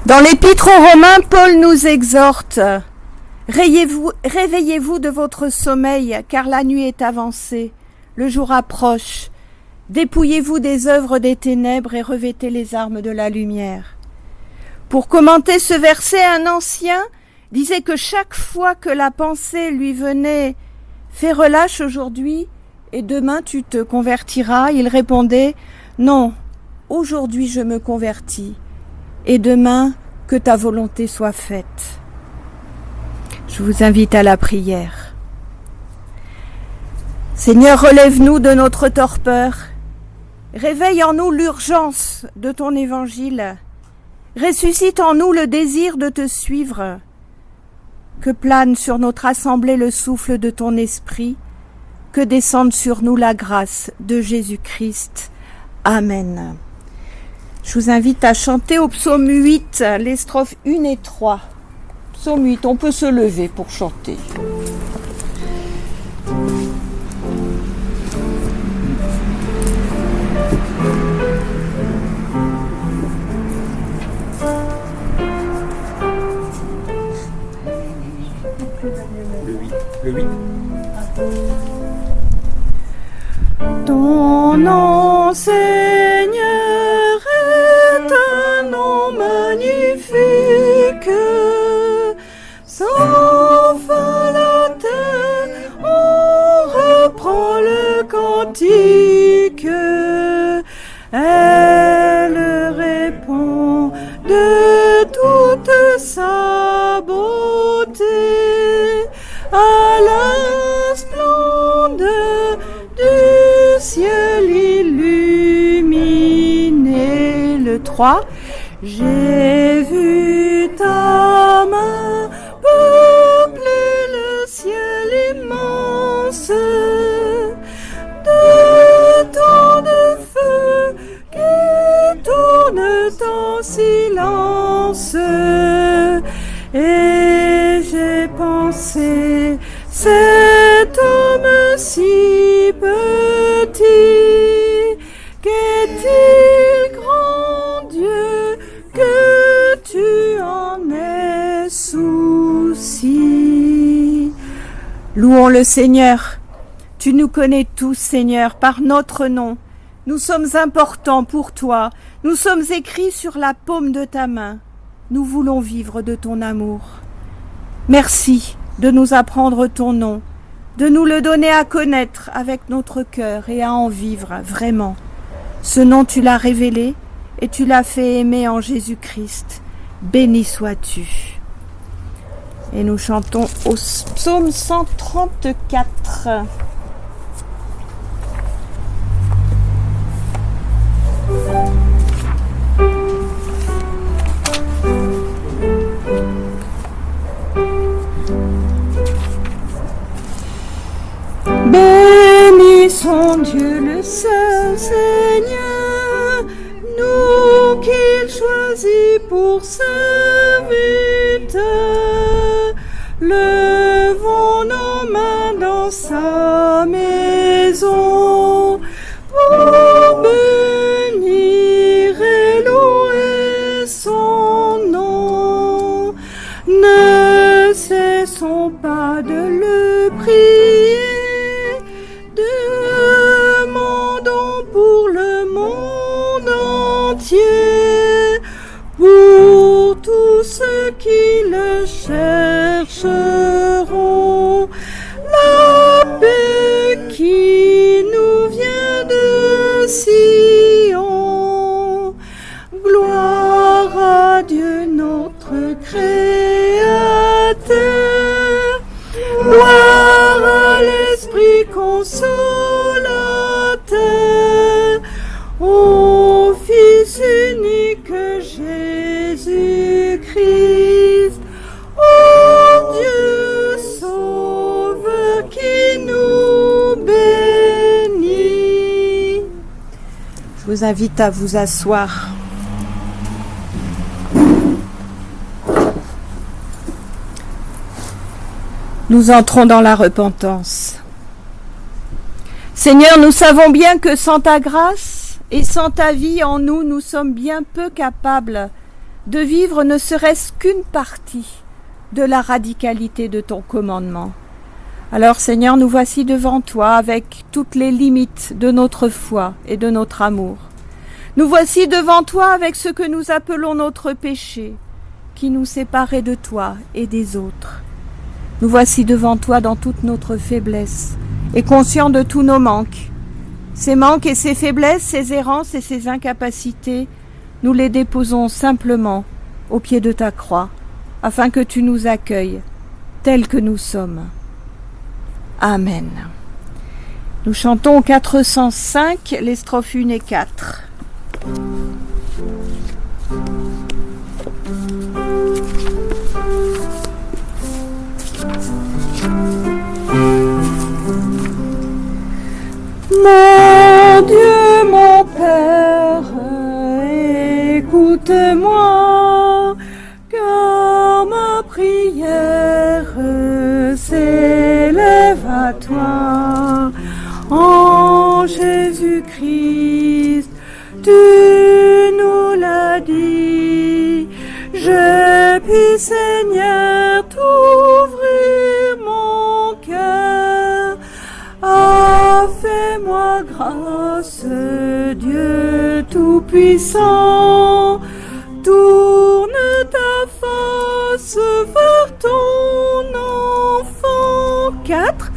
Dans l'Épître aux Romains, Paul nous exhorte « Réveillez-vous de votre sommeil, car la nuit est avancée, le jour approche. Dépouillez-vous des œuvres des ténèbres et revêtez les armes de la lumière. » Pour commenter ce verset, un ancien disait que chaque fois que la pensée lui venait « Fais relâche aujourd'hui et demain tu te convertiras », il répondait « Non, aujourd'hui je me convertis et demain que ta volonté soit faite. » Je vous invite à la prière. Seigneur, relève-nous de notre torpeur. Réveille en nous l'urgence de ton évangile. Ressuscite en nous le désir de te suivre. Que plane sur notre assemblée le souffle de ton esprit. Que descende sur nous la grâce de Jésus-Christ. Amen. Je vous invite à chanter au psaume 8, les strophes 1 et 3. Psaume 8, on peut se lever pour chanter. Le 8. Ton nom, Seigneur, est un nom magnifique. Sans fin la terre, on reprend le cantique. Elle répond de toute sa beauté à la splendeur du ciel illuminé. Le 3. J'ai vu ta main peupler le ciel immense de tant de feux qui tournent en silence. Et j'ai pensé, cet homme si petit, qu'est-il grand Dieu que tu en aies souci. Louons le Seigneur. Tu nous connais tous, Seigneur, par notre nom. Nous sommes importants pour toi. Nous sommes écrits sur la paume de ta main. Nous voulons vivre de ton amour. Merci de nous apprendre ton nom, de nous le donner à connaître avec notre cœur et à en vivre vraiment. Ce nom, tu l'as révélé et tu l'as fait aimer en Jésus-Christ. Béni sois-tu. Et nous chantons au psaume 134. Bénissons Dieu le seul Seigneur, nous qu'il choisit pour serviteurs. Levons nos mains dans sa maison pour bénir et louer son nom. Ne cessons pas de le prier. Demandons pour le monde entier, pour tous ceux qui le chercheront, la paix qui nous vient de Sion. Gloire à Dieu notre Créateur, gloire à l'Esprit consolateur, au Fils unique Jésus-Christ, ô Dieu sauveur qui nous bénit. Je vous invite à vous asseoir. Nous entrons dans la repentance. Seigneur, nous savons bien que sans ta grâce et sans ta vie en nous, nous sommes bien peu capables de vivre ne serait-ce qu'une partie de la radicalité de ton commandement. Alors Seigneur, nous voici devant toi avec toutes les limites de notre foi et de notre amour. Nous voici devant toi avec ce que nous appelons notre péché, qui nous séparait de toi et des autres. Nous voici devant toi dans toute notre faiblesse et conscients de tous nos manques. Ces manques et ces faiblesses, ces errances et ces incapacités, nous les déposons simplement au pied de ta croix, afin que tu nous accueilles tels que nous sommes. Amen. Nous chantons 405, les strophes 1 et 4. Mon Dieu, mon Père, écoute-moi, car ma prière s'élève à toi. En Jésus-Christ, tu nous l'as dit, je puis, Seigneur, t'ouvrir mon cœur. Ah, fais-moi grâce, Dieu Tout-Puissant, tourne ta face vers ton enfant. 4.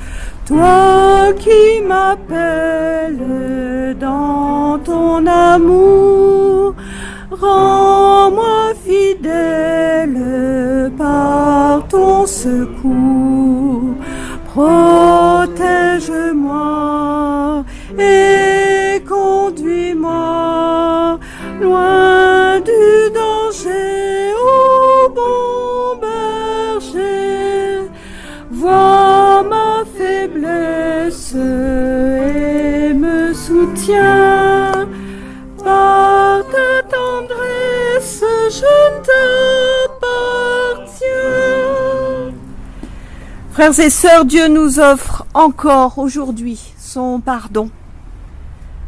Toi qui m'appelles dans ton amour, rends-moi fidèle par ton secours. Protège-moi et conduis-moi loin du danger, ô bon berger. Vois ma faiblesse et me soutiens. Par ta tendresse, je t'appartiens. Frères et sœurs, Dieu nous offre encore aujourd'hui son pardon.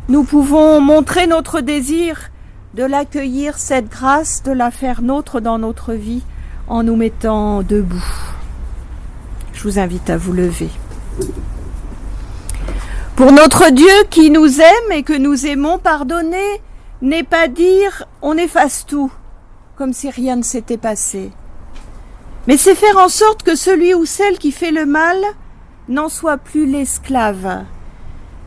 Nous pouvons montrer notre désir de l'accueillir, cette grâce, de la faire nôtre dans notre vie en nous mettant debout. Je vous invite à vous lever. Pour notre Dieu qui nous aime et que nous aimons, pardonner n'est pas dire on efface tout, comme si rien ne s'était passé. Mais c'est faire en sorte que celui ou celle qui fait le mal n'en soit plus l'esclave.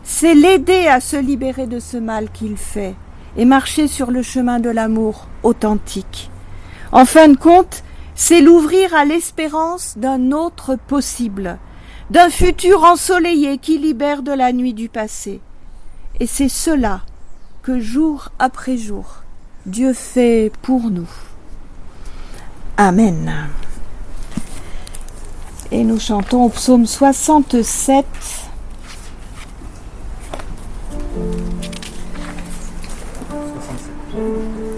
C'est l'aider à se libérer de ce mal qu'il fait et marcher sur le chemin de l'amour authentique. En fin de compte, c'est l'ouvrir à l'espérance d'un autre possible, d'un futur ensoleillé qui libère de la nuit du passé. Et c'est cela que jour après jour, Dieu fait pour nous. Amen. Et nous chantons au psaume 67.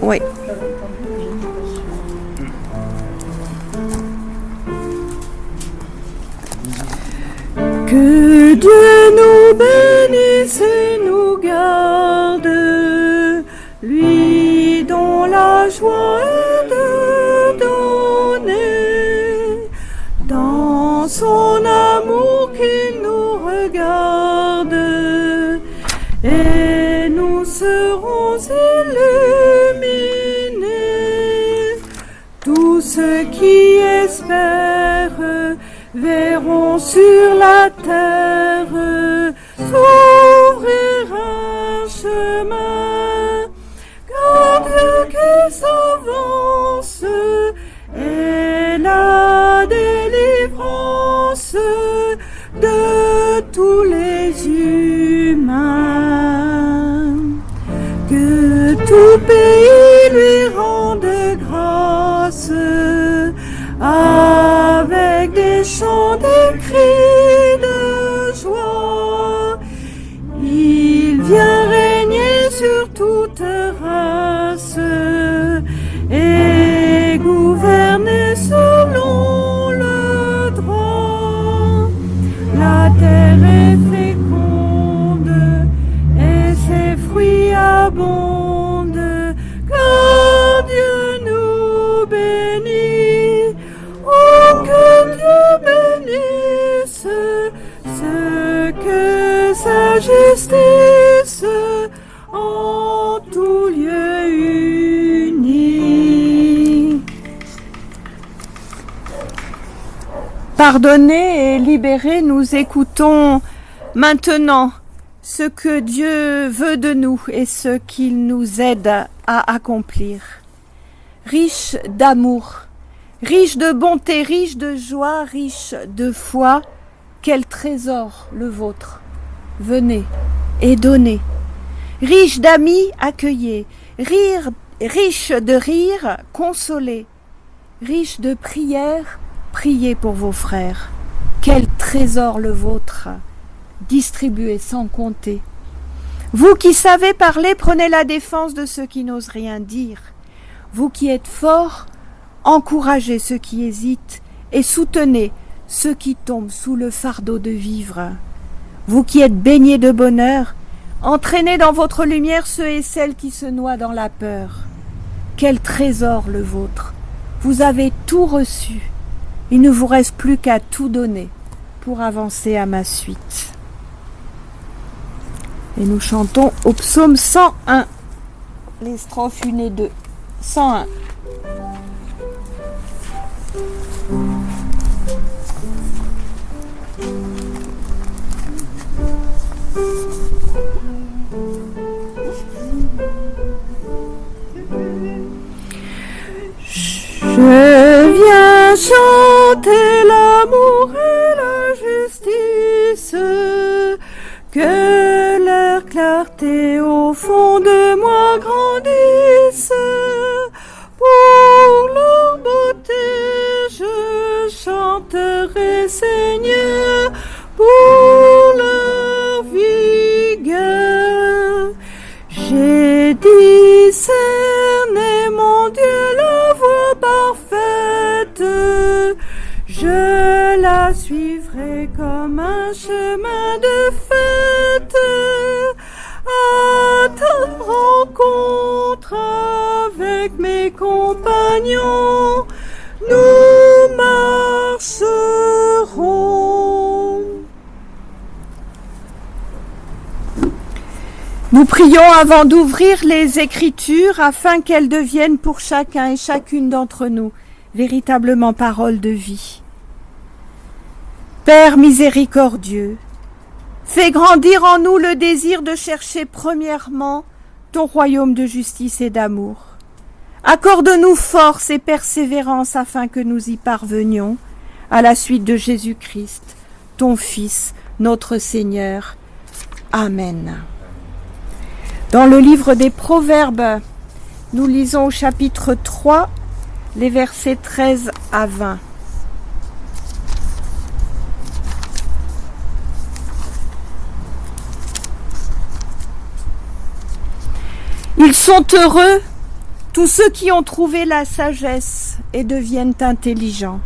Oui. Que Dieu nous bénisse et nous garde, lui dont la joie est de donner, dans son amour qu'il nous regarde, et nous serons illuminés. Tous ceux qui espèrent verront sur la terre s'ouvrir un chemin, car Dieu qui s'avance est la délivrance de tous les humains. Que tout pays lui rende grâce, avec des chants, des cris de joie. Il vient régner sur toute race et gouverner selon le droit. La terre est féconde et ses fruits abondent, car Dieu nous la justice en tout lieu unis. Pardonnés et libérés, nous écoutons maintenant ce que Dieu veut de nous et ce qu'il nous aide à accomplir. Riche d'amour, riche de bonté, riche de joie, riche de foi, quel trésor le vôtre. Venez et donnez. Riche d'amis, accueillez. Riche de rire, consolez. Riche de prières, priez pour vos frères. Quel trésor le vôtre. Distribuez sans compter. Vous qui savez parler, prenez la défense de ceux qui n'osent rien dire. Vous qui êtes forts, encouragez ceux qui hésitent et soutenez ceux qui tombent sous le fardeau de vivre. Vous qui êtes baignés de bonheur, entraînez dans votre lumière ceux et celles qui se noient dans la peur. Quel trésor le vôtre. Vous avez tout reçu. Il ne vous reste plus qu'à tout donner pour avancer à ma suite. Et nous chantons au psaume 101, les strophes 1 et 2. 101. Je viens chanter l'amour et la justice, que leur clarté au fond de moi grandisse. Pour leur beauté je chanterai, Seigneur, pour leur vigueur. J'ai discerné, mon Dieu, la voie parfaite. Je la suivrai comme un chemin de fête. À ta rencontre avec mes compagnons, nous marcherons. Nous prions avant d'ouvrir les Écritures afin qu'elles deviennent pour chacun et chacune d'entre nous véritablement paroles de vie. Père miséricordieux, fais grandir en nous le désir de chercher premièrement ton royaume de justice et d'amour. Accorde-nous force et persévérance afin que nous y parvenions à la suite de Jésus-Christ, ton Fils, notre Seigneur. Amen. Dans le livre des Proverbes, nous lisons au chapitre 3, les versets 13 à 20. Ils sont heureux, tous ceux qui ont trouvé la sagesse et deviennent intelligents.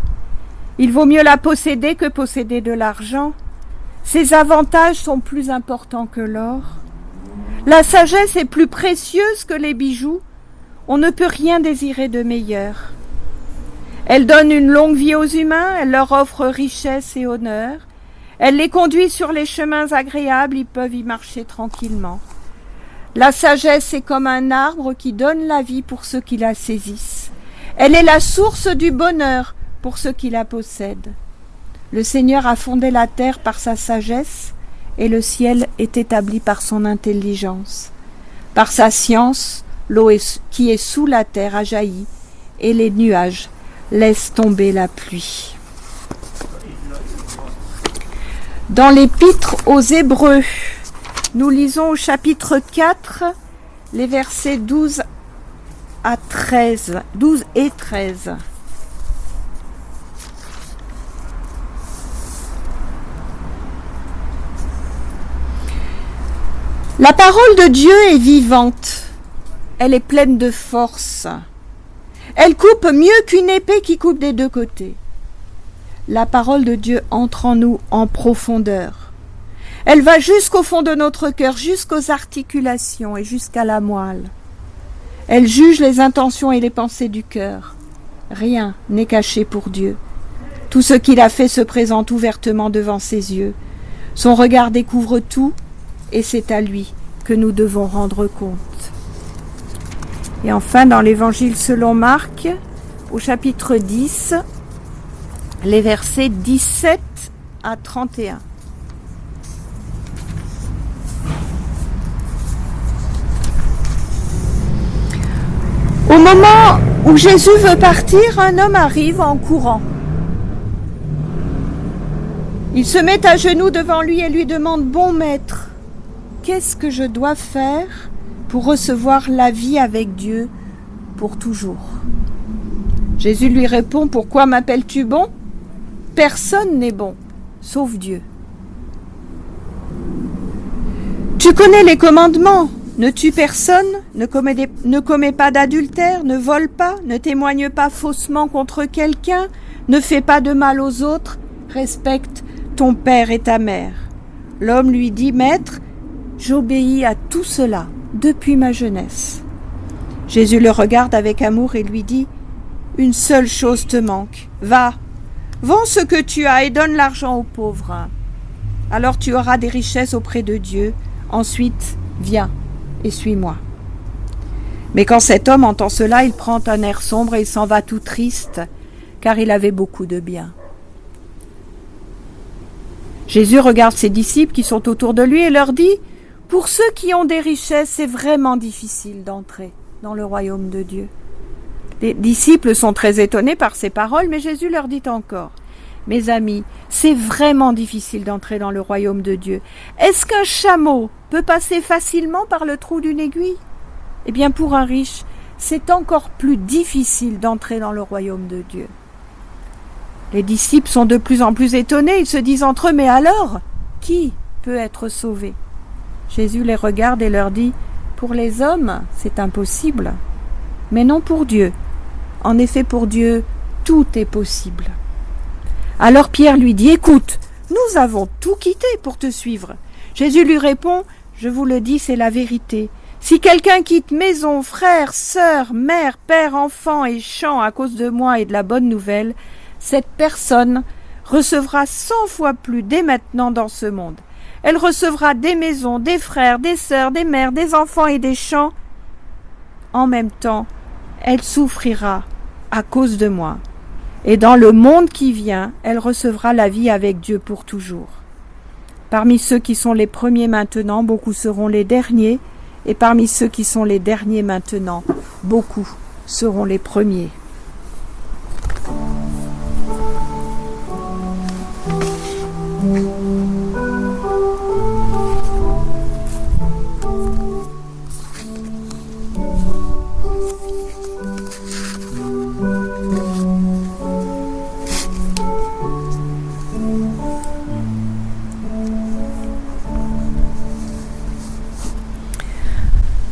Il vaut mieux la posséder que posséder de l'argent. Ses avantages sont plus importants que l'or. La sagesse est plus précieuse que les bijoux. On ne peut rien désirer de meilleur. Elle donne une longue vie aux humains, elle leur offre richesse et honneur. Elle les conduit sur les chemins agréables, ils peuvent y marcher tranquillement. La sagesse est comme un arbre qui donne la vie pour ceux qui la saisissent. Elle est la source du bonheur pour ceux qui la possèdent. Le Seigneur a fondé la terre par sa sagesse et le ciel est établi par son intelligence. Par sa science, l'eau qui est sous la terre a jailli et les nuages laissent tomber la pluie. Dans l'Épître aux Hébreux, nous lisons au chapitre 4, les versets 12 et 13. La parole de Dieu est vivante, elle est pleine de force. Elle coupe mieux qu'une épée qui coupe des deux côtés. La parole de Dieu entre en nous en profondeur. Elle va jusqu'au fond de notre cœur, jusqu'aux articulations et jusqu'à la moelle. Elle juge les intentions et les pensées du cœur. Rien n'est caché pour Dieu. Tout ce qu'il a fait se présente ouvertement devant ses yeux. Son regard découvre tout et c'est à lui que nous devons rendre compte. Et enfin, dans l'Évangile selon Marc, au chapitre 10, les versets 17 à 31. Au moment où Jésus veut partir, un homme arrive en courant. Il se met à genoux devant lui et lui demande « Bon maître, qu'est-ce que je dois faire pour recevoir la vie avec Dieu pour toujours ?» Jésus lui répond « Pourquoi m'appelles-tu bon ? Personne n'est bon, sauf Dieu. Tu connais les commandements. Ne tue personne, ne commets pas d'adultère, ne vole pas, ne témoigne pas faussement contre quelqu'un, ne fais pas de mal aux autres, respecte ton père et ta mère. » L'homme lui dit « Maître, j'obéis à tout cela depuis ma jeunesse. » Jésus le regarde avec amour et lui dit « Une seule chose te manque. Va, vends ce que tu as et donne l'argent aux pauvres. Alors tu auras des richesses auprès de Dieu. Ensuite, viens et suis-moi. » Mais quand cet homme entend cela, il prend un air sombre et il s'en va tout triste, car il avait beaucoup de biens. Jésus regarde ses disciples qui sont autour de lui et leur dit « Pour ceux qui ont des richesses, c'est vraiment difficile d'entrer dans le royaume de Dieu. » Les disciples sont très étonnés par ces paroles, mais Jésus leur dit encore « Mes amis, c'est vraiment difficile d'entrer dans le royaume de Dieu. Est-ce qu'un chameau peut passer facilement par le trou d'une aiguille ? Eh bien, pour un riche, c'est encore plus difficile d'entrer dans le royaume de Dieu. » Les disciples sont de plus en plus étonnés, ils se disent entre eux « Mais alors, qui peut être sauvé ?» Jésus les regarde et leur dit « Pour les hommes, c'est impossible, mais non pour Dieu. En effet, pour Dieu, tout est possible. » Alors Pierre lui dit « Écoute, nous avons tout quitté pour te suivre. » Jésus lui répond « Je vous le dis, c'est la vérité. Si quelqu'un quitte maison, frères, sœurs, mère, père, enfants et champs à cause de moi et de la bonne nouvelle, cette personne recevra 100 fois plus dès maintenant dans ce monde. Elle recevra des maisons, des frères, des sœurs, des mères, des enfants et des champs. En même temps, elle souffrira à cause de moi. Et dans le monde qui vient, elle recevra la vie avec Dieu pour toujours. Parmi ceux qui sont les premiers maintenant, beaucoup seront les derniers, et parmi ceux qui sont les derniers maintenant, beaucoup seront les premiers.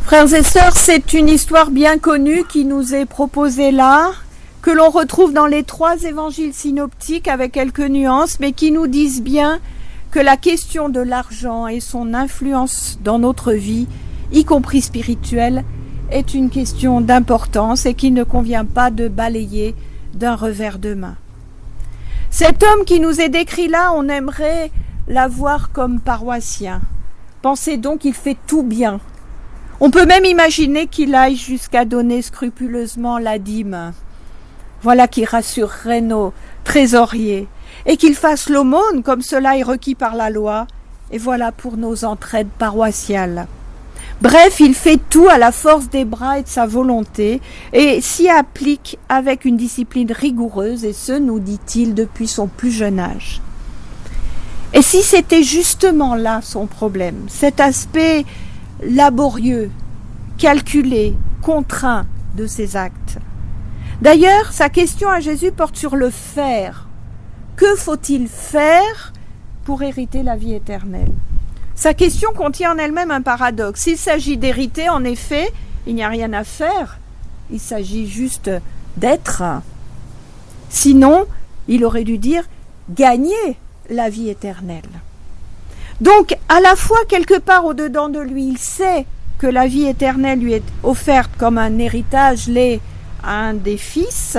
Frères et sœurs, c'est une histoire bien connue qui nous est proposée là, que l'on retrouve dans les 3 évangiles synoptiques avec quelques nuances, mais qui nous disent bien que la question de l'argent et son influence dans notre vie, y compris spirituelle, est une question d'importance et qu'il ne convient pas de balayer d'un revers de main. Cet homme qui nous est décrit là, on aimerait l'avoir comme paroissien. Pensez donc qu'il fait tout bien. On peut même imaginer qu'il aille jusqu'à donner scrupuleusement la dîme. Voilà qui rassurerait nos trésoriers. Et qu'il fasse l'aumône comme cela est requis par la loi. Et voilà pour nos entraides paroissiales. Bref, il fait tout à la force des bras et de sa volonté et s'y applique avec une discipline rigoureuse, et ce, nous dit-il, depuis son plus jeune âge. Et si c'était justement là son problème, cet aspect laborieux, calculé, contraint de ses actes. D'ailleurs, sa question à Jésus porte sur le faire. Que faut-il faire pour hériter la vie éternelle ? Sa question contient en elle-même un paradoxe. S'il s'agit d'hériter, en effet, il n'y a rien à faire. Il s'agit juste d'être. Sinon, il aurait dû dire gagner la vie éternelle. Donc, à la fois, quelque part au-dedans de lui, il sait que la vie éternelle lui est offerte comme un héritage laid à un des fils,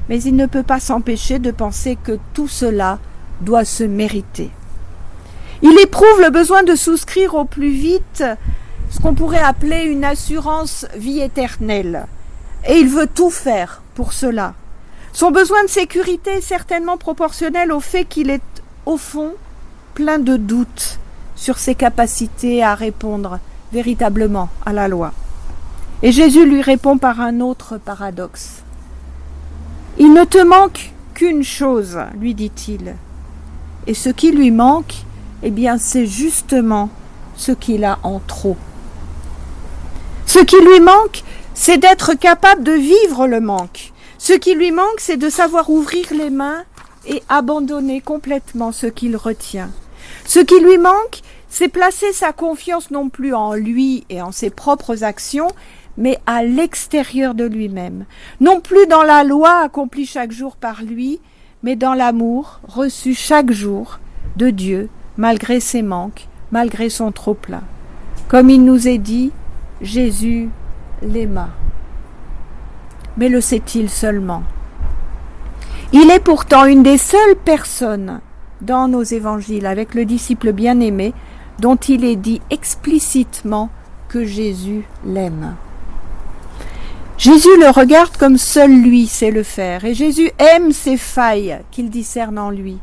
mais il ne peut pas s'empêcher de penser que tout cela doit se mériter. Il éprouve le besoin de souscrire au plus vite ce qu'on pourrait appeler une assurance vie éternelle. Et il veut tout faire pour cela. Son besoin de sécurité est certainement proportionnel au fait qu'il est, au fond, plein de doutes sur ses capacités à répondre véritablement à la loi. Et Jésus lui répond par un autre paradoxe. « Il ne te manque qu'une chose, lui dit-il. Et ce qui lui manque, eh bien, c'est justement ce qu'il a en trop. Ce qui lui manque, c'est d'être capable de vivre le manque. Ce qui lui manque, c'est de savoir ouvrir les mains et abandonner complètement ce qu'il retient. Ce qui lui manque, c'est placer sa confiance non plus en lui et en ses propres actions, mais à l'extérieur de lui-même. Non plus dans la loi accomplie chaque jour par lui, mais dans l'amour reçu chaque jour de Dieu, malgré ses manques, malgré son trop-plein. Comme il nous est dit, Jésus l'aima. Mais le sait-il seulement? Il est pourtant une des seules personnes dans nos évangiles, avec le disciple bien-aimé, dont il est dit explicitement que Jésus l'aime. Jésus le regarde comme seul lui sait le faire, et Jésus aime ces failles qu'il discerne en lui,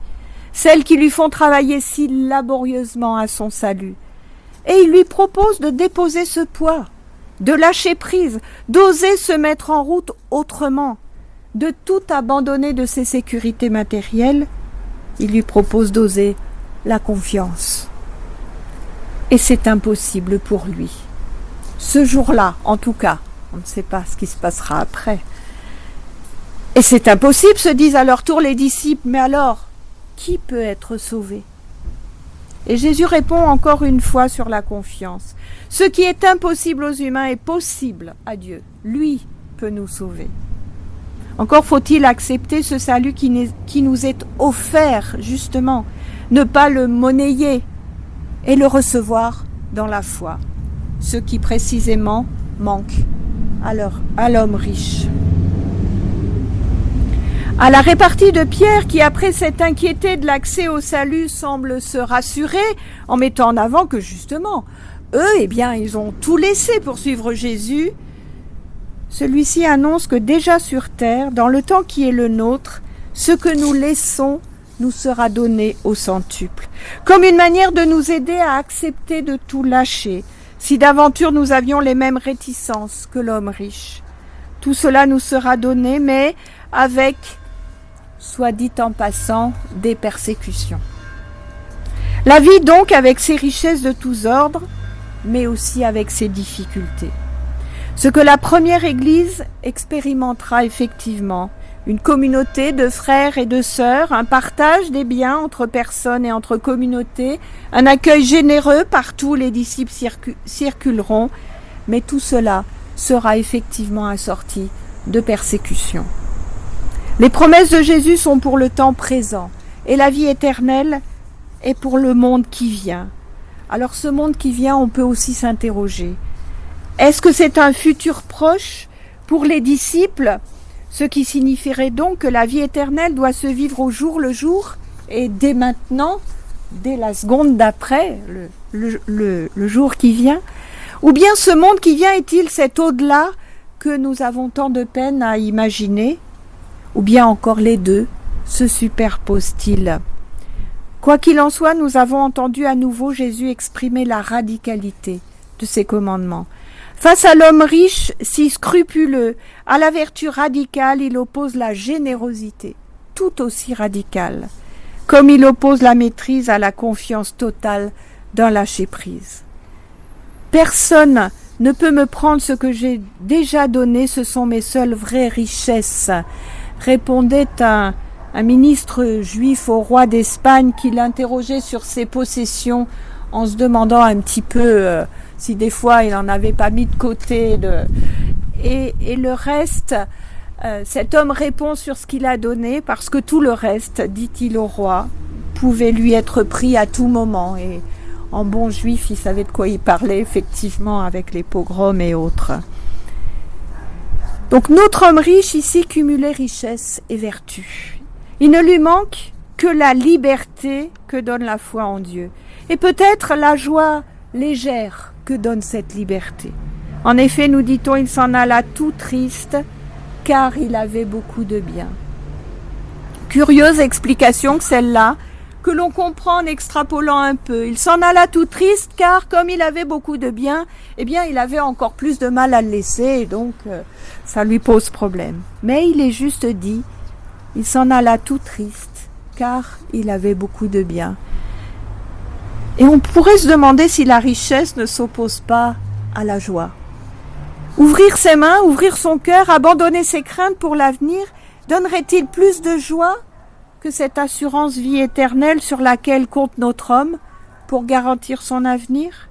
celles qui lui font travailler si laborieusement à son salut. Et il lui propose de déposer ce poids, de lâcher prise, d'oser se mettre en route autrement, de tout abandonner de ses sécurités matérielles. Il lui propose d'oser la confiance. Et c'est impossible pour lui. Ce jour-là, en tout cas, on ne sait pas ce qui se passera après. Et c'est impossible, se disent à leur tour les disciples, mais alors, qui peut être sauvé? Et Jésus répond encore une fois sur la confiance. Ce qui est impossible aux humains est possible à Dieu. Lui peut nous sauver. Encore faut-il accepter ce salut qui nous est offert, justement, ne pas le monnayer et le recevoir dans la foi, ce qui précisément manque à l'homme riche. À la répartie de Pierre, qui après s'être inquiété de l'accès au salut semble se rassurer en mettant en avant que justement, eux, eh bien, ils ont tout laissé pour suivre Jésus, celui-ci annonce que déjà sur terre, dans le temps qui est le nôtre, ce que nous laissons nous sera donné au centuple, comme une manière de nous aider à accepter de tout lâcher, si d'aventure nous avions les mêmes réticences que l'homme riche. Tout cela nous sera donné, mais avec, soit dit en passant, des persécutions. La vie donc avec ses richesses de tous ordres, mais aussi avec ses difficultés. Ce que la première Église expérimentera effectivement, une communauté de frères et de sœurs, un partage des biens entre personnes et entre communautés, un accueil généreux partout où les disciples circuleront, mais tout cela sera effectivement assorti de persécutions. Les promesses de Jésus sont pour le temps présent et la vie éternelle est pour le monde qui vient. Alors ce monde qui vient, on peut aussi s'interroger. Est-ce que c'est un futur proche pour les disciples, ce qui signifierait donc que la vie éternelle doit se vivre au jour le jour et dès maintenant, dès la seconde d'après, le jour qui vient? Ou bien ce monde qui vient est-il cet au-delà que nous avons tant de peine à imaginer? Ou bien encore les deux se superposent-ils? Quoi qu'il en soit, nous avons entendu à nouveau Jésus exprimer la radicalité de ses commandements. Face à l'homme riche, si scrupuleux, à la vertu radicale, il oppose la générosité, tout aussi radicale, comme il oppose la maîtrise à la confiance totale d'un lâcher-prise. Personne ne peut me prendre ce que j'ai déjà donné, ce sont mes seules vraies richesses, répondait un ministre juif au roi d'Espagne qui l'interrogeait sur ses possessions en se demandant un petit peu si des fois il n'en avait pas mis de côté. Et le reste, cet homme répond sur ce qu'il a donné parce que tout le reste, dit-il au roi, pouvait lui être pris à tout moment. Et en bon juif, il savait de quoi il parlait effectivement avec les pogroms et autres. Donc notre homme riche ici cumulait richesse et vertu. Il ne lui manque que la liberté que donne la foi en Dieu, et peut-être la joie légère que donne cette liberté. En effet, nous dit-on, il s'en alla tout triste, car il avait beaucoup de bien. Curieuse explication que celle-là, que l'on comprend en extrapolant un peu. Il s'en alla tout triste, car comme il avait beaucoup de bien, eh bien, il avait encore plus de mal à le laisser, et donc ça lui pose problème. Mais il est juste dit, il s'en alla tout triste, car il avait beaucoup de bien. Et on pourrait se demander si la richesse ne s'oppose pas à la joie. Ouvrir ses mains, ouvrir son cœur, abandonner ses craintes pour l'avenir, donnerait-il plus de joie que cette assurance vie éternelle sur laquelle compte notre homme pour garantir son avenir?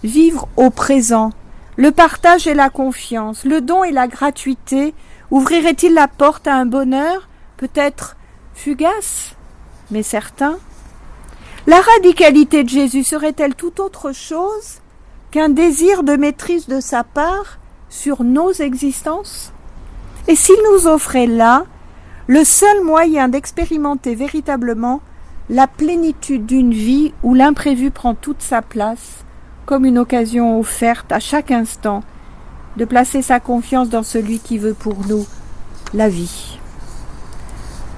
Vivre au présent, le partage et la confiance, le don et la gratuité, ouvrirait-il la porte à un bonheur, peut-être fugace, mais certain? La radicalité de Jésus serait-elle tout autre chose qu'un désir de maîtrise de sa part sur nos existences? Et s'il nous offrait là le seul moyen d'expérimenter véritablement la plénitude d'une vie où l'imprévu prend toute sa place, comme une occasion offerte à chaque instant de placer sa confiance dans celui qui veut pour nous la vie.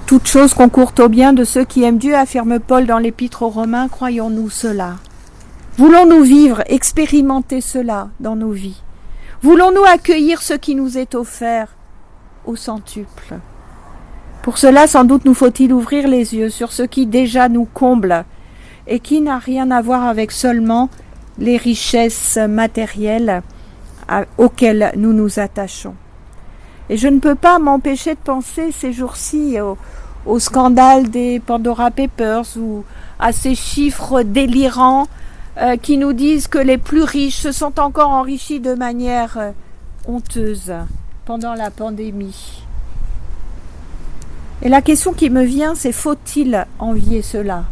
Toute chose concourt au bien de ceux qui aiment Dieu, affirme Paul dans l'Épître aux Romains, croyons-nous cela? Voulons-nous vivre, expérimenter cela dans nos vies? Voulons-nous accueillir ce qui nous est offert au centuple? Pour cela, sans doute nous faut-il ouvrir les yeux sur ce qui déjà nous comble et qui n'a rien à voir avec seulement les richesses matérielles auxquelles nous nous attachons. Et je ne peux pas m'empêcher de penser ces jours-ci au scandale des Pandora Papers ou à ces chiffres délirants qui nous disent que les plus riches se sont encore enrichis de manière honteuse pendant la pandémie. Et la question qui me vient, c'est faut-il envier cela?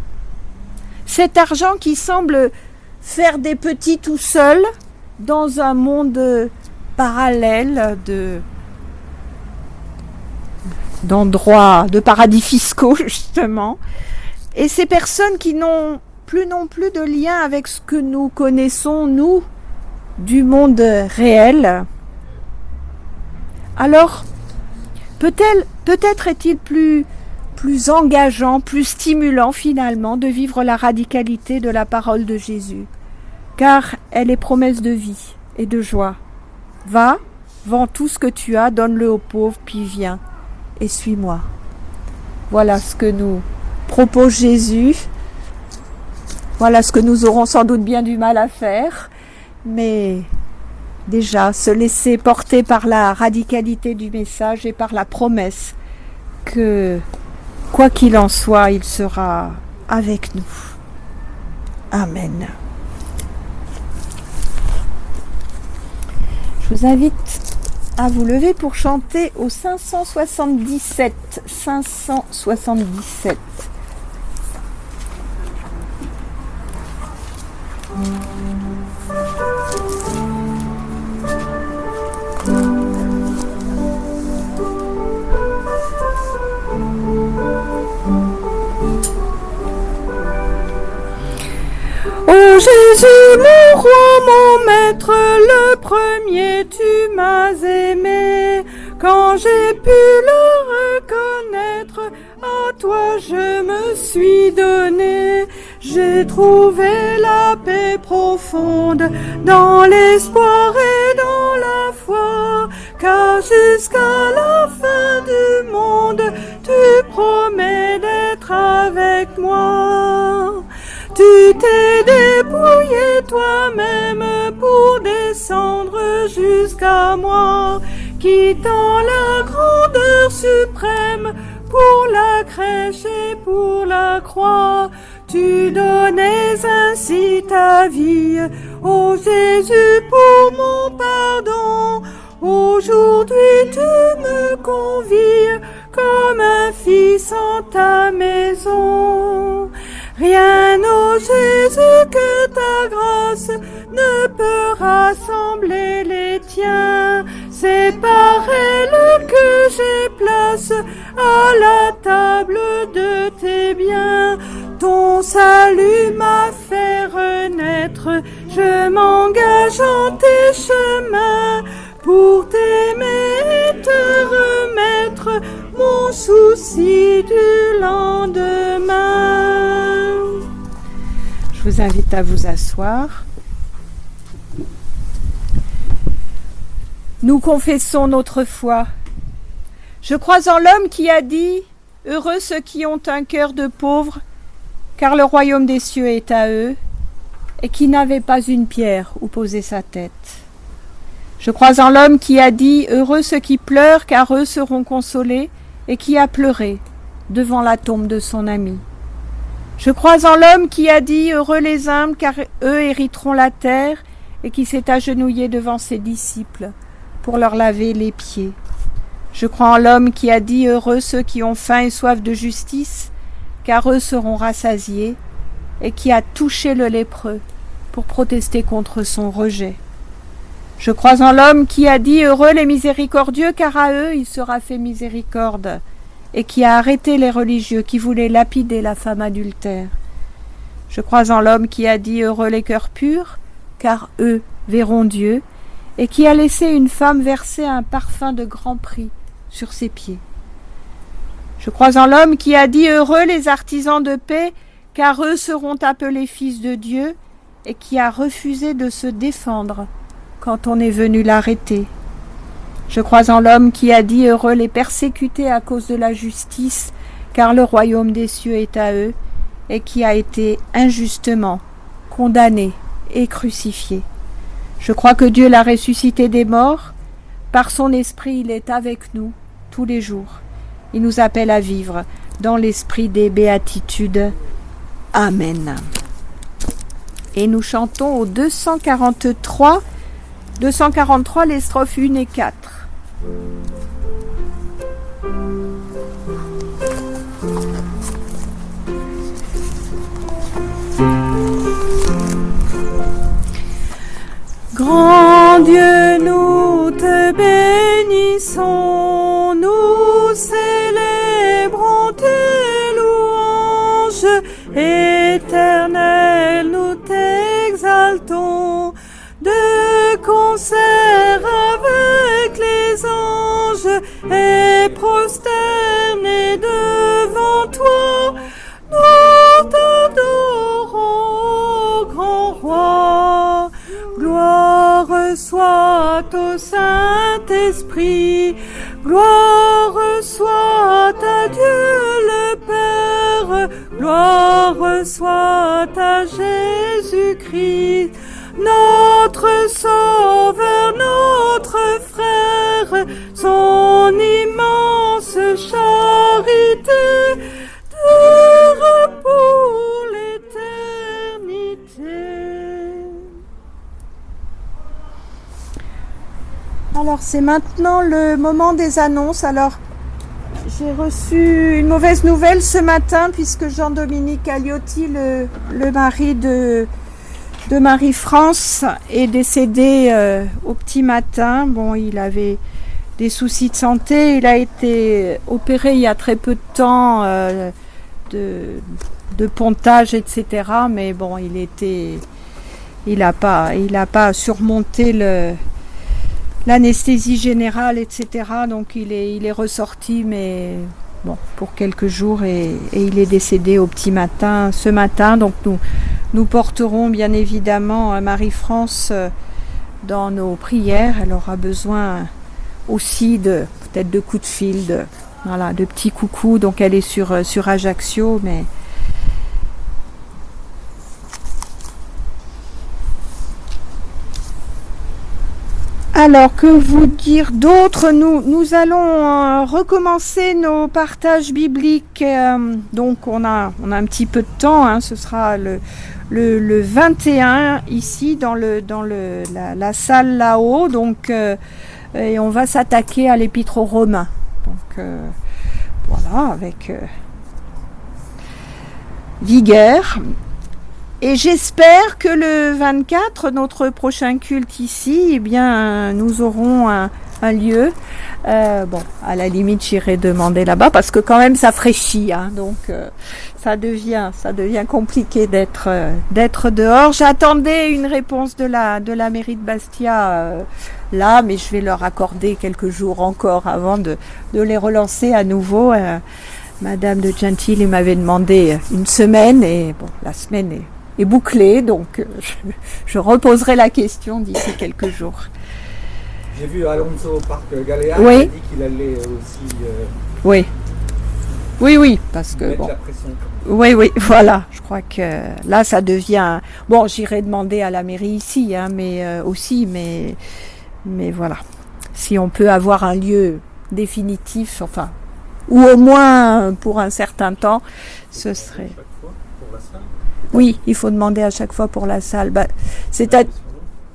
Cet argent qui semble faire des petits tout seul dans un monde parallèle d'endroits, de paradis fiscaux justement, et ces personnes qui n'ont plus non plus de lien avec ce que nous connaissons, nous, du monde réel. Alors, peut-être est-il plus engageant, plus stimulant finalement de vivre la radicalité de la parole de Jésus, car elle est promesse de vie et de joie. Va, vends tout ce que tu as, donne-le aux pauvres, puis viens et suis-moi. Voilà ce que nous propose Jésus. Voilà ce que nous aurons sans doute bien du mal à faire, mais déjà se laisser porter par la radicalité du message et par la promesse que, quoi qu'il en soit, il sera avec nous. Amen. Je vous invite à vous lever pour chanter au 577. 577. Oh Jésus, mon roi, mon maître, le premier tu m'as aimé. Quand j'ai pu le reconnaître, à toi je me suis donné. J'ai trouvé la paix profonde dans l'espoir et dans la foi, car jusqu'à la fin du monde, tu promets d'être avec moi. Tu t'es dépouillé toi-même pour descendre jusqu'à moi, quittant la grandeur suprême pour la crèche et pour la croix. Tu donnais ainsi ta vie, ô Jésus, pour mon pardon. Aujourd'hui tu me convies comme un fils en ta maison. Rien, ô Jésus, que ta grâce ne peut rassembler les tiens. C'est par elle que j'ai place à la table de tes biens. Ton salut m'a fait renaître, je m'engage en tes chemins pour t'aimer et te remettre mon souci du lendemain. Je vous invite à vous asseoir. Nous confessons notre foi. Je crois en l'homme qui a dit « Heureux ceux qui ont un cœur de pauvre, car le royaume des cieux est à eux, et qui n'avait pas une pierre où poser sa tête. » Je crois en l'homme qui a dit « Heureux ceux qui pleurent, car eux seront consolés, et qui a pleuré devant la tombe de son ami. » Je crois en l'homme qui a dit « Heureux les humbles, car eux hériteront la terre, et qui s'est agenouillé devant ses disciples pour leur laver les pieds. » Je crois en l'homme qui a dit « Heureux ceux qui ont faim et soif de justice, car eux seront rassasiés, et qui a touché le lépreux pour protester contre son rejet. Je crois en l'homme qui a dit « Heureux les miséricordieux, car à eux il sera fait miséricorde, et qui a arrêté les religieux qui voulaient lapider la femme adultère. Je crois en l'homme qui a dit « Heureux les cœurs purs, car eux verront Dieu, et qui a laissé une femme verser un parfum de grand prix sur ses pieds. Je crois en l'homme qui a dit « Heureux les artisans de paix, car eux seront appelés fils de Dieu, et qui a refusé de se défendre quand on est venu l'arrêter. Je crois en l'homme qui a dit « Heureux les persécutés à cause de la justice, car le royaume des cieux est à eux, et qui a été injustement condamné et crucifié. Je crois que Dieu l'a ressuscité des morts. Par son esprit, il est avec nous tous les jours. Il nous appelle à vivre dans l'esprit des béatitudes. Amen. » Et nous chantons au 243 les strophes 1 et 4. Grand Dieu, nous te bénissons, nous célébrons tes louanges, Éternel, nous t'exaltons, de concert avec les anges, et prosternés devant toi, nous t'adorons, grand roi. Gloire soit au Saint-Esprit, gloire soit à Dieu le Père, gloire soit à Jésus-Christ, notre Sauveur, notre Frère, son immense charité dure pour l'éternité. Alors c'est maintenant le moment des annonces. Alors j'ai reçu une mauvaise nouvelle ce matin puisque Jean-Dominique Aliotti, le mari de Marie-France, est décédé au petit matin. Bon, il avait des soucis de santé. Il a été opéré il y a très peu de temps de pontage, etc. Mais bon, il a pas surmonté l'anesthésie générale, etc. Donc il est ressorti, mais bon, pour quelques jours, et il est décédé au petit matin, ce matin. Donc nous porterons bien évidemment Marie-France dans nos prières. Elle aura besoin aussi peut-être de coups de fil, de petits coucous. Donc elle est sur Ajaccio, mais alors, que vous dire d'autre? Nous allons recommencer nos partages bibliques. Donc, on a un petit peu de temps. Hein, ce sera le 21 ici dans la salle là-haut. Donc, et on va s'attaquer à l'Épître aux Romains. Donc, voilà, avec vigueur. Et j'espère que le 24, notre prochain culte ici, eh bien, nous aurons un un lieu. Bon, à la limite, j'irai demander là-bas parce que quand même ça fraîchit, hein, donc ça devient compliqué d'être dehors. J'attendais une réponse de la mairie de Bastia là, mais je vais leur accorder quelques jours encore avant de les relancer à nouveau. Madame de Gentili m'avait demandé une semaine et bon, la semaine est bouclée, donc je reposerai la question d'ici quelques jours. J'ai vu Alonso au parc Galéa, oui. Il a dit qu'il allait aussi oui, parce que mettre bon. la pression. Oui, voilà. Je crois que là, ça devient. Bon, j'irai demander à la mairie ici, hein, mais voilà. Si on peut avoir un lieu définitif, enfin, ou au moins pour un certain temps, ce serait. Chaque fois pour la salle. Oui, il faut demander à chaque fois pour la salle.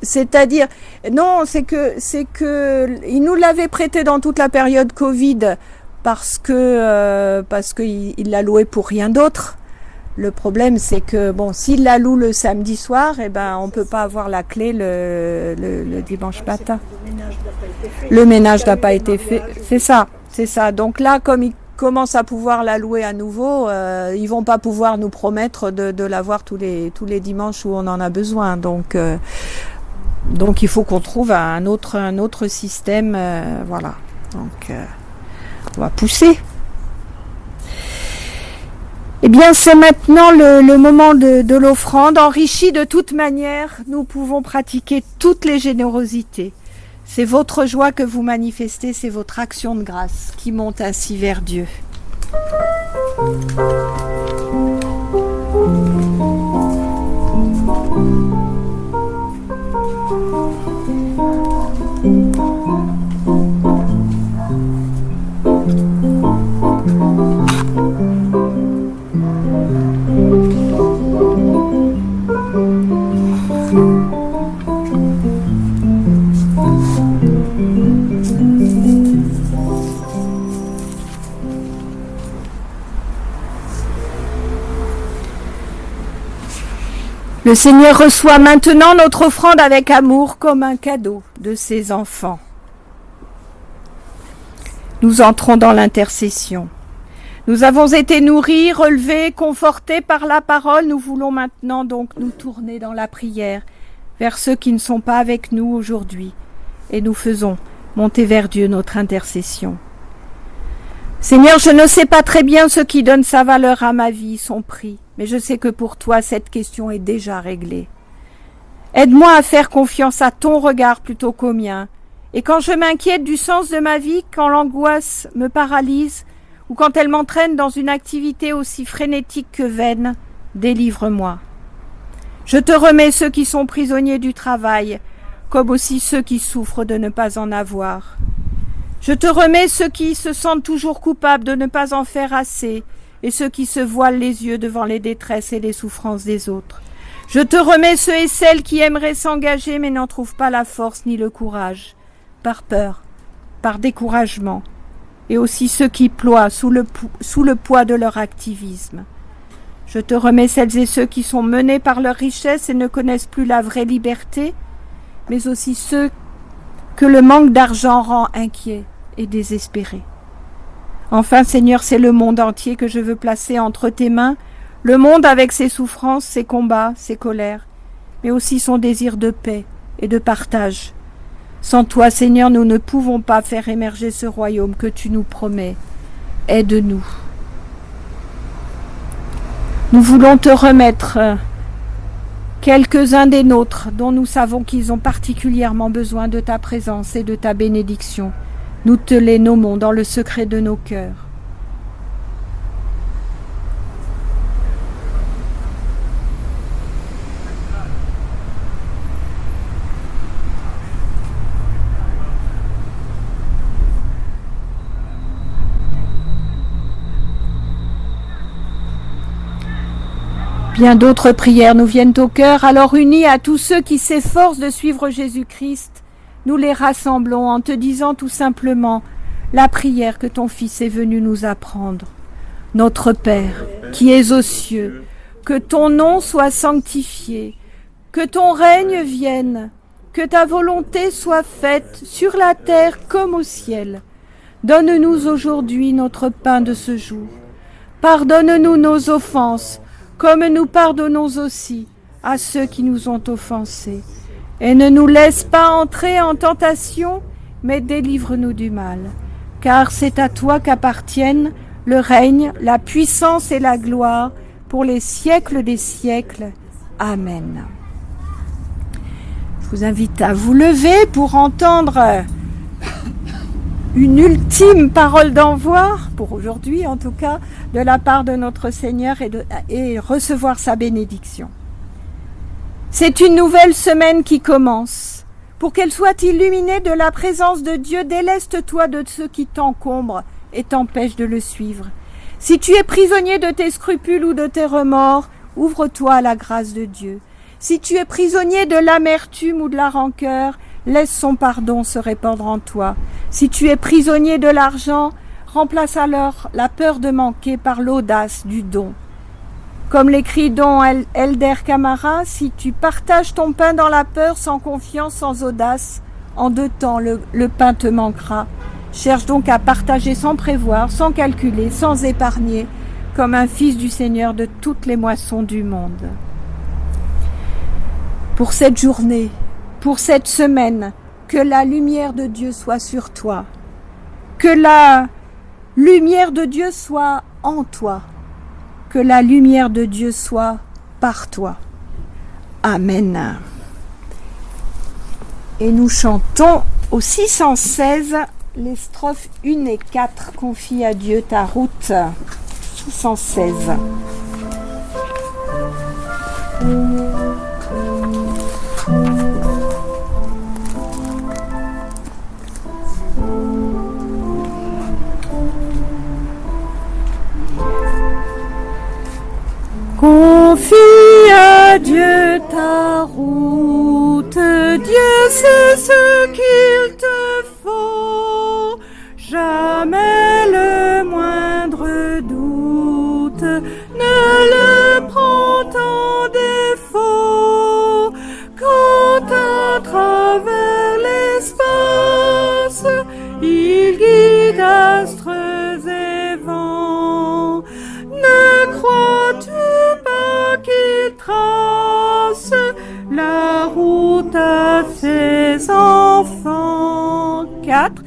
C'est-à-dire, non, c'est que il nous l'avait prêté dans toute la période Covid parce que il l'a loué pour rien d'autre. Le problème, c'est que bon, s'il la loue le samedi soir, eh ben, on peut pas avoir la clé le dimanche matin. Le ménage n'a pas été fait. C'est ça. Donc là, comme il commence à pouvoir la louer à nouveau, ils vont pas pouvoir nous promettre de l'avoir tous les dimanches où on en a besoin. Donc il faut qu'on trouve un autre système, voilà. Donc on va pousser. Eh bien, c'est maintenant le moment de l'offrande. Enrichi de toute manière, nous pouvons pratiquer toutes les générosités. C'est votre joie que vous manifestez, c'est votre action de grâce qui monte ainsi vers Dieu. Le Seigneur reçoit maintenant notre offrande avec amour comme un cadeau de ses enfants. Nous entrons dans l'intercession. Nous avons été nourris, relevés, confortés par la parole. Nous voulons maintenant donc nous tourner dans la prière vers ceux qui ne sont pas avec nous aujourd'hui. Et nous faisons monter vers Dieu notre intercession. Seigneur, je ne sais pas très bien ce qui donne sa valeur à ma vie, son prix, mais je sais que pour toi, cette question est déjà réglée. Aide-moi à faire confiance à ton regard plutôt qu'au mien. Et quand je m'inquiète du sens de ma vie, quand l'angoisse me paralyse, ou quand elle m'entraîne dans une activité aussi frénétique que vaine, délivre-moi. Je te remets ceux qui sont prisonniers du travail, comme aussi ceux qui souffrent de ne pas en avoir. Je te remets ceux qui se sentent toujours coupables de ne pas en faire assez, et ceux qui se voilent les yeux devant les détresses et les souffrances des autres. Je te remets ceux et celles qui aimeraient s'engager mais n'en trouvent pas la force ni le courage, par peur, par découragement, et aussi ceux qui ploient sous le poids de leur activisme. Je te remets celles et ceux qui sont menés par leur richesse et ne connaissent plus la vraie liberté, mais aussi ceux que le manque d'argent rend inquiets et désespérés. Enfin, Seigneur, c'est le monde entier que je veux placer entre tes mains, le monde avec ses souffrances, ses combats, ses colères, mais aussi son désir de paix et de partage. Sans toi, Seigneur, nous ne pouvons pas faire émerger ce royaume que tu nous promets. Aide-nous. Nous voulons te remettre quelques-uns des nôtres dont nous savons qu'ils ont particulièrement besoin de ta présence et de ta bénédiction. Nous te les nommons dans le secret de nos cœurs. Bien d'autres prières nous viennent au cœur, alors unis à tous ceux qui s'efforcent de suivre Jésus-Christ, nous les rassemblons en te disant tout simplement la prière que ton Fils est venu nous apprendre. Notre Père, qui es aux cieux, que ton nom soit sanctifié, que ton règne vienne, Que ta volonté soit faite sur la terre comme au ciel. Donne-nous aujourd'hui notre pain de ce jour. Pardonne-nous nos offenses, comme nous pardonnons aussi à ceux qui nous ont offensés. Et ne nous laisse pas entrer en tentation, mais délivre-nous du mal. Car c'est à toi qu'appartiennent le règne, la puissance et la gloire pour les siècles des siècles. Amen. Je vous invite à vous lever pour entendre une ultime parole d'envoi, pour aujourd'hui en tout cas, de la part de notre Seigneur et recevoir sa bénédiction. C'est une nouvelle semaine qui commence. Pour qu'elle soit illuminée de la présence de Dieu, déleste-toi de ceux qui t'encombrent et t'empêchent de le suivre. Si tu es prisonnier de tes scrupules ou de tes remords, ouvre-toi à la grâce de Dieu. Si tu es prisonnier de l'amertume ou de la rancœur, laisse son pardon se répandre en toi. Si tu es prisonnier de l'argent, remplace alors la peur de manquer par l'audace du don. Comme l'écrit Don Elder Camara, si tu partages ton pain dans la peur, sans confiance, sans audace, en 2 temps le pain te manquera. Cherche donc à partager sans prévoir, sans calculer, sans épargner, comme un fils du Seigneur de toutes les moissons du monde. Pour cette journée, pour cette semaine, que la lumière de Dieu soit sur toi, que la lumière de Dieu soit en toi, que la lumière de Dieu soit par toi. Amen. Et nous chantons au 616 les strophes 1 et 4. Confie à Dieu ta route. 616. Confie à Dieu ta route, Dieu sait ce qu'il te faut, jamais le moindre doute ne le prend en défaut. Quand à travers l'espace il guide astres et vents, ne crois-tu pas qu'il trace la route à ses enfants? 4.